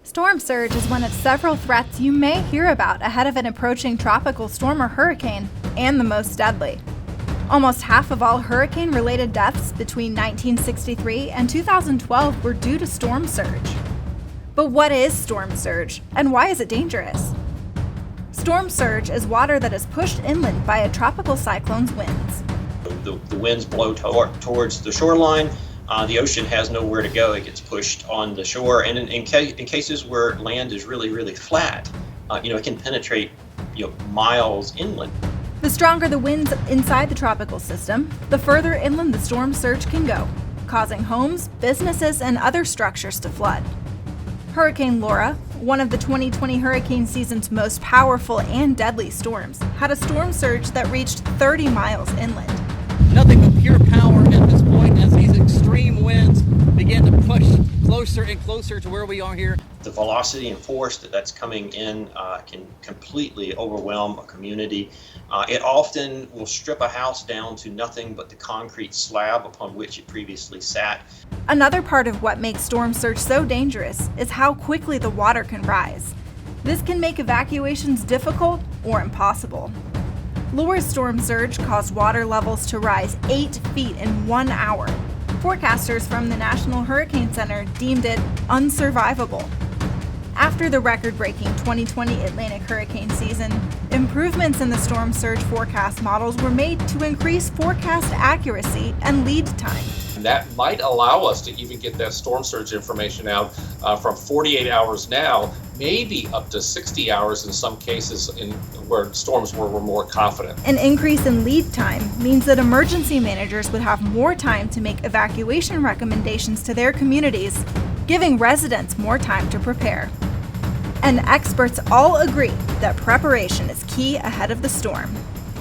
Storm surge is one of several threats you may hear about ahead of an approaching tropical storm or hurricane, and the most deadly. Almost half of all hurricane-related deaths between 1963 and 2012 were due to storm surge. But what is storm surge, and why is it dangerous? Storm surge is water that is pushed inland by a tropical cyclone's winds. The winds blow towards the shoreline. The ocean has nowhere to go. It gets pushed on the shore, and in cases where land is really flat, it can penetrate miles inland. The stronger the winds inside the tropical system, the further inland the storm surge can go, causing homes, businesses, and other structures to flood. Hurricane Laura, one of the 2020 hurricane season's most powerful and deadly storms, had a storm surge that reached 30 miles inland. Nothing but pure power at this point as these extreme winds begin to push closer and closer to where we are here. The velocity and force that's coming in can completely overwhelm a community. It often will strip a house down to nothing but the concrete slab upon which it previously sat. Another part of what makes storm surge so dangerous is how quickly the water can rise. This can make evacuations difficult or impossible. Laura's storm surge caused water levels to rise 8 feet in 1 hour. Forecasters from the National Hurricane Center deemed it unsurvivable. After the record-breaking 2020 Atlantic hurricane season, improvements in the storm surge forecast models were made to increase forecast accuracy and lead time. That might allow us to even get that storm surge information out from 48 hours now, maybe up to 60 hours in some cases where storms were more confident. An increase in lead time means that emergency managers would have more time to make evacuation recommendations to their communities, giving residents more time to prepare. And experts all agree that preparation is key ahead of the storm.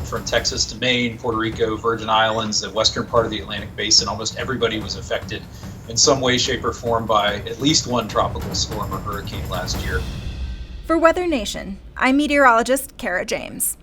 From Texas to Maine, Puerto Rico, Virgin Islands, the western part of the Atlantic Basin, almost everybody was affected in some way, shape, or form by at least one tropical storm or hurricane last year. For WeatherNation, I'm meteorologist Kara James.